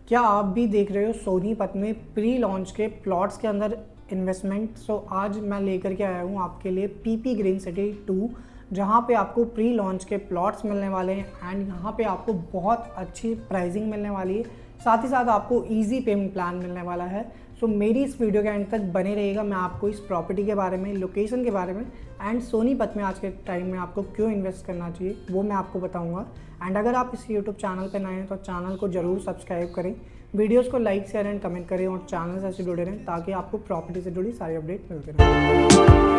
क्या आप भी देख रहे हो सोनीपत में प्री लॉन्च के प्लॉट्स के अंदर इन्वेस्टमेंट। आज मैं लेकर के आया हूँ आपके लिए पीपी ग्रीन सिटी 2, जहाँ पे आपको प्री लॉन्च के प्लॉट्स मिलने वाले हैं एंड यहाँ पे आपको बहुत अच्छी प्राइसिंग मिलने वाली है। साथ ही साथ आपको इजी पेमेंट प्लान मिलने वाला है। मेरी इस वीडियो के एंड तक बने रहिएगा। मैं आपको इस प्रॉपर्टी के बारे में, लोकेशन के बारे में एंड सोनीपत में आज के टाइम में आपको क्यों इन्वेस्ट करना चाहिए वो मैं आपको बताऊंगा। एंड अगर आप इस यूट्यूब चैनल पर नए हैं तो चैनल को ज़रूर सब्सक्राइब करें, वीडियोस को लाइक शेयर एंड कमेंट करें और चैनल से ऐसे जुड़े रहें ताकि आपको प्रॉपर्टी से जुड़ी सारी अपडेट मिलती रहें।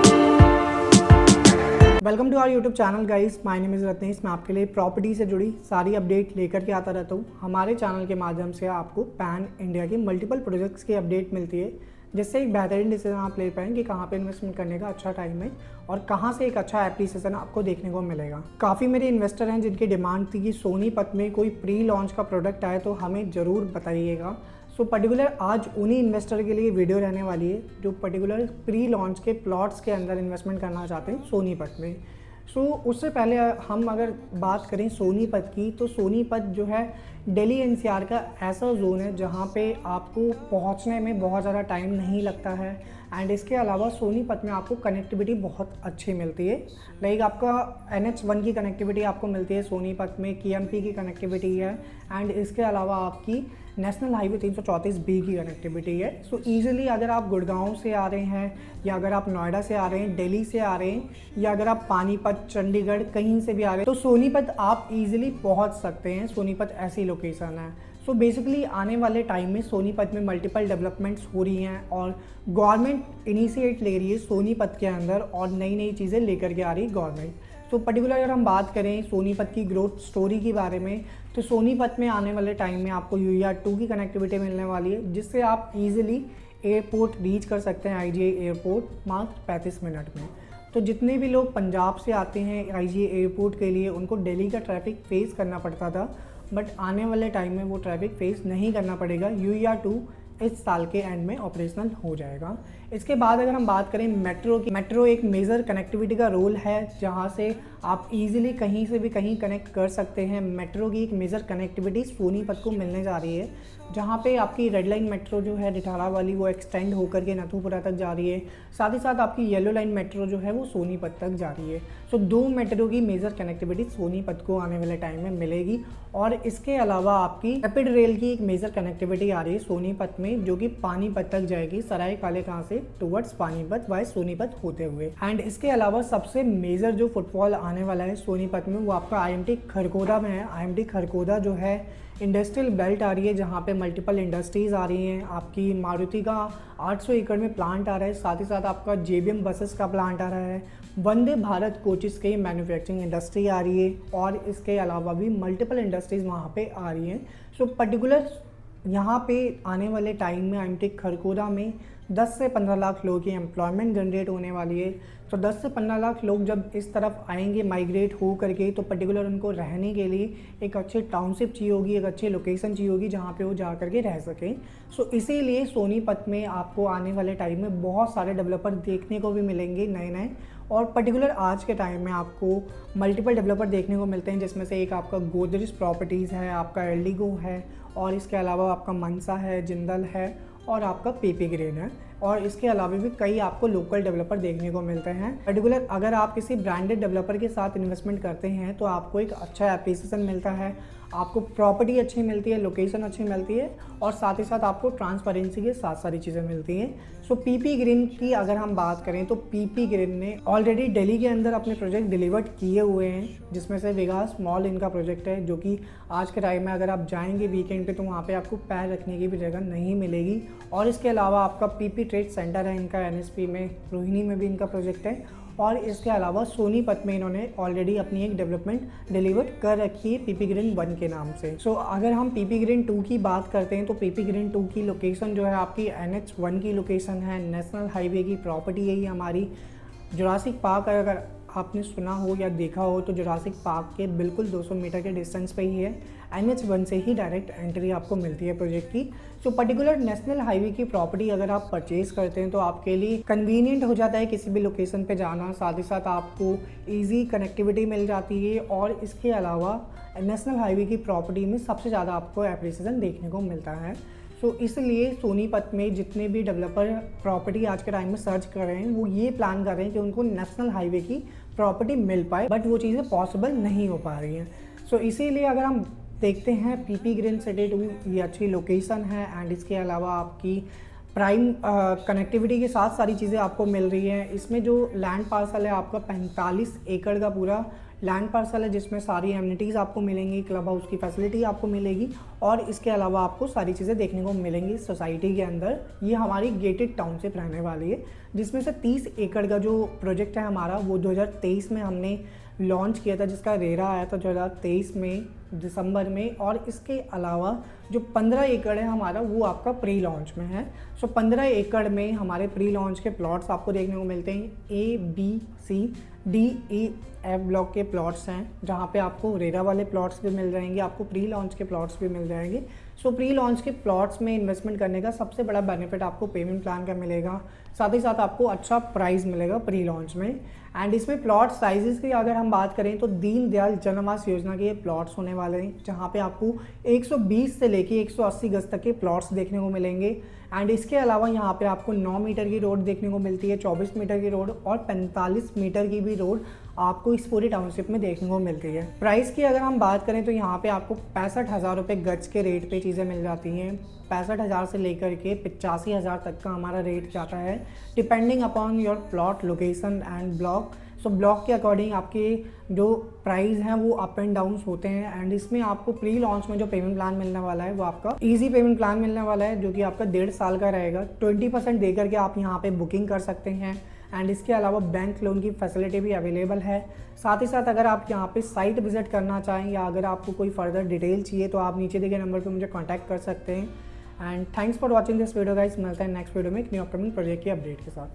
Welcome to our YouTube channel guys, my name is Ratnesh. मैं आपके लिए प्रॉपर्टी से जुड़ी सारी अपडेट लेकर के आता रहता हूँ। हमारे चैनल के माध्यम से आपको पैन इंडिया के मल्टीपल प्रोजेक्ट्स की अपडेट मिलती है, जिससे एक बेहतरीन डिसीजन आप ले पाएँ कि कहाँ पे इन्वेस्टमेंट करने का अच्छा टाइम है और कहाँ से एक अच्छा एप्रिसिएशन आपको देखने को मिलेगा। काफ़ी मेरे इन्वेस्टर हैं जिनकी डिमांड थी कि सोनीपत में कोई प्री लॉन्च का प्रोडक्ट आए तो हमें ज़रूर बताइएगा। पर्टिकुलर आज उन्हीं इन्वेस्टर के लिए वीडियो रहने वाली है जो पर्टिकुलर प्री लॉन्च के प्लॉट्स के अंदर इन्वेस्टमेंट करना चाहते हैं सोनीपत में। उससे पहले हम अगर बात करें सोनीपत की, तो सोनीपत जो है दिल्ली एनसीआर का ऐसा जोन है जहाँ पे आपको पहुँचने में बहुत ज़्यादा टाइम नहीं लगता है। एंड इसके अलावा सोनीपत में आपको कनेक्टिविटी बहुत अच्छी मिलती है। लाइक आपका NH1 की कनेक्टिविटी आपको मिलती है सोनीपत में, KMP की कनेक्टिविटी है एंड इसके अलावा आपकी नेशनल हाईवे 334B की कनेक्टिविटी है। ईजिली अगर आप गुड़गांव से आ रहे हैं या अगर आप नोएडा से आ रहे हैं, दिल्ली से आ रहे हैं या अगर आप पानीपत, चंडीगढ़ कहीं से भी आ रहे हैं तो सोनीपत आप ईजिली पहुंच सकते हैं। सोनीपत ऐसी लोकेशन है। बेसिकली आने वाले टाइम में सोनीपत में मल्टीपल डेवलपमेंट्स हो रही हैं और गवर्नमेंट इनिशिएट ले रही है सोनीपत के अंदर और नई नई चीज़ें लेकर के आ रही है गवर्नमेंट। पर्टिकुलर अगर हम बात करें सोनीपत की ग्रोथ स्टोरी के बारे में, तो सोनीपत में आने वाले टाइम में आपको UER2 की कनेक्टिविटी मिलने वाली है, जिससे आप इजीली एयरपोर्ट रीच कर सकते हैं, IGA एयरपोर्ट मात्र 35 मिनट में। तो जितने भी लोग पंजाब से आते हैं IGA एयरपोर्ट के लिए, उनको दिल्ली का ट्रैफिक फेस करना पड़ता था, बट आने वाले टाइम में वो ट्रैफिक फेस नहीं करना पड़ेगा। UER2 इस साल के एंड में ऑपरेशनल हो जाएगा। इसके बाद अगर हम बात करें मेट्रो की, मेट्रो एक मेजर कनेक्टिविटी का रोल है जहां से आप इजीली कहीं से भी कहीं कनेक्ट कर सकते हैं। मेट्रो की एक मेजर कनेक्टिविटी सोनीपत को मिलने जा रही है, जहां पे आपकी रेड लाइन मेट्रो जो है रिठाला वाली वो एक्सटेंड होकर के नथुपुरा तक जा रही है। साथ ही साथ आपकी येलो लाइन मेट्रो जो है वो सोनीपत तक जा रही है। दो मेट्रो की मेजर कनेक्टिविटी सोनीपत को आने वाले टाइम में मिलेगी। और इसके अलावा आपकी रैपिड रेल की एक मेजर कनेक्टिविटी आ रही है सोनीपत में, जो कि पानीपत तक जाएगी, सराय काले खां से टुवर्ड्स पानीपत वाय सोनीपत होते हुए। एंड इसके अलावा सबसे मेजर जो फुटफॉल आने वाला है सोनीपत में वो आपका IMT खरगोदा में है। IMT खरगोदा जो है इंडस्ट्रियल बेल्ट आ रही है जहाँ पे मल्टीपल इंडस्ट्रीज़ आ रही हैं। आपकी मारुति का 800 एकड़ में प्लांट आ रहा है, साथ ही साथ आपका JBM बसेस का प्लांट आ रहा है, वंदे भारत कोचेस की मैन्युफैक्चरिंग इंडस्ट्री आ रही है और इसके अलावा भी मल्टीपल इंडस्ट्रीज़ वहाँ पे आ रही हैं। पर्टिकुलर यहाँ पे आने वाले टाइम में IMT खरगोदा में 10 से 15 लाख लोगों की एम्प्लॉयमेंट जनरेट होने वाली है। 10 से 15 लाख लोग जब इस तरफ आएंगे माइग्रेट हो करके, तो पर्टिकुलर उनको रहने के लिए एक अच्छी टाउनशिप चाहिए होगी, एक अच्छी लोकेशन चाहिए होगी जहाँ पे वो जा करके रह सकें। इसीलिए सोनीपत में आपको आने वाले टाइम में बहुत सारे डेवलपर देखने को भी मिलेंगे नए नए। और पर्टिकुलर आज के टाइम में आपको मल्टीपल डेवलपर देखने को मिलते हैं, जिसमें से एक आपका गोदरेज प्रॉपर्टीज़ है, आपका एल्डिगो है और इसके अलावा आपका मनसा है, जिंदल है और आपका पीपी ग्रीन है। और इसके अलावा भी कई आपको लोकल डेवलपर देखने को मिलते हैं। पर्टिकुलर अगर आप किसी ब्रांडेड डेवलपर के साथ इन्वेस्टमेंट करते हैं तो आपको एक अच्छा एप्रिसिएशन मिलता है, आपको प्रॉपर्टी अच्छी मिलती है, लोकेशन अच्छी मिलती है और साथ ही साथ आपको ट्रांसपेरेंसी के साथ सारी चीज़ें मिलती हैं। पीपी ग्रीन की अगर हम बात करें तो पीपी ग्रीन ने ऑलरेडी दिल्ली के अंदर अपने प्रोजेक्ट डिलीवर्ड किए हुए हैं, जिसमें से विकास मॉल इनका प्रोजेक्ट है, जो कि आज के टाइम में अगर आप जाएंगे वीकेंड पे तो वहाँ पे आपको पैर रखने की भी जगह नहीं मिलेगी। और इसके अलावा आपका पीपी ट्रेड सेंटर है इनका NSP में, रोहिणी में भी इनका प्रोजेक्ट है। और इसके अलावा सोनीपत में इन्होंने ऑलरेडी अपनी एक डेवलपमेंट डिलीवर कर रखी है पीपी ग्रीन 1 के नाम से। अगर हम पीपी ग्रीन 2 की बात करते हैं तो पीपी ग्रीन 2 की लोकेशन जो है आपकी NH1 की लोकेशन है, नेशनल हाईवे की प्रॉपर्टी है ये हमारी। जुरासिक पार्क अगर आपने सुना हो या देखा हो तो जुरासिक पार्क के बिल्कुल 200 मीटर के डिस्टेंस पे ही है। NH1 से ही डायरेक्ट एंट्री आपको मिलती है प्रोजेक्ट की। पर्टिकुलर नेशनल हाईवे की प्रॉपर्टी अगर आप परचेज करते हैं तो आपके लिए कन्वीनियंट हो जाता है किसी भी लोकेशन पे जाना, साथ ही साथ आपको ईजी कनेक्टिविटी मिल जाती है। और इसके अलावा नेशनल हाईवे की प्रॉपर्टी में सबसे ज़्यादा आपको एप्रिसिएशन देखने को मिलता है। सो इसलिए सोनीपत में जितने भी डेवलपर प्रॉपर्टी आज के टाइम में सर्च कर रहे हैं वो ये प्लान कर रहे हैं कि उनको नेशनल हाईवे की प्रॉपर्टी मिल पाए, बट वो चीज़ें पॉसिबल नहीं हो पा रही हैं। सो इसीलिए अगर हम देखते हैं पीपी ग्रीन सिटी 2, ये अच्छी लोकेशन है एंड इसके अलावा आपकी प्राइम कनेक्टिविटी के साथ सारी चीज़ें आपको मिल रही हैं। इसमें जो लैंड पार्सल है आपका 45 एकड़ का पूरा लैंड पार्सल है, जिसमें सारी एमिनिटीज़ आपको मिलेंगी, क्लब हाउस की फैसिलिटी आपको मिलेगी और इसके अलावा आपको सारी चीज़ें देखने को मिलेंगी सोसाइटी के अंदर। ये हमारी गेटेड टाउनशिप रहने वाली है, जिसमें से 30 एकड़ का जो प्रोजेक्ट है हमारा वो 2023 में हमने लॉन्च किया था, जिसका रेरा आया था 2023 में दिसंबर में। और इसके अलावा जो 15 एकड़ है हमारा वो आपका प्री लॉन्च में है। सो 15 एकड़ में हमारे प्री लॉन्च के प्लॉट्स आपको देखने को मिलते हैं। A, B, C, D, E, F block के प्लॉट्स हैं, जहाँ पे आपको रेरा वाले प्लॉट्स भी मिल जाएंगे, आपको प्री लॉन्च के प्लॉट्स भी मिल जाएंगे। सो प्री लॉन्च के प्लॉट्स में इन्वेस्टमेंट करने का सबसे बड़ा बेनिफिट आपको पेमेंट प्लान का मिलेगा, साथ ही साथ आपको अच्छा प्राइस मिलेगा प्री लॉन्च में। एंड इसमें प्लॉट साइजेस की अगर हम बात करें तो दीनदयाल जन आवास योजना के ये प्लॉट्स होने वाले हैं, जहाँ पे आपको 120 से लेके 180 गज तक के प्लॉट्स देखने को मिलेंगे। एंड इसके अलावा यहाँ पे आपको 9 मीटर की रोड देखने को मिलती है, 24 मीटर की रोड और 45 मीटर की भी रोड आपको इस पूरी टाउनशिप में देखने को मिलती है। प्राइस की अगर हम बात करें तो यहाँ पे आपको 65,000 रुपये गज के रेट पे चीज़ें मिल जाती हैं। 65,000 से लेकर के 85,000 तक का हमारा रेट जाता है, depending upon your plot location and block. So block के अकॉर्डिंग आपके जो प्राइस हैं वो अप एंड डाउन होते हैं। एंड इसमें आपको प्री लॉन्च में जो पेमेंट प्लान मिलने वाला है वो आपका इजी पेमेंट प्लान मिलने वाला है, जो कि आपका 1.5 साल का रहेगा। 20% दे करके आप यहाँ पे बुकिंग कर सकते हैं। एंड इसके अलावा बैंक लोन की फैसिलिटी भी अवेलेबल है। साथ ही साथ अगर आप यहाँ पे साइट विजिट करना चाहें या अगर आपको कोई फर्दर डिटेल चाहिए तो आप नीचे दिए गए नंबर पे मुझे कांटेक्ट कर सकते हैं। And thanks for watching this video guys. मिलते हैं नेक्स्ट वीडियो में एक न्यू अपकमिंग प्रोजेक्ट की अपडेट के साथ।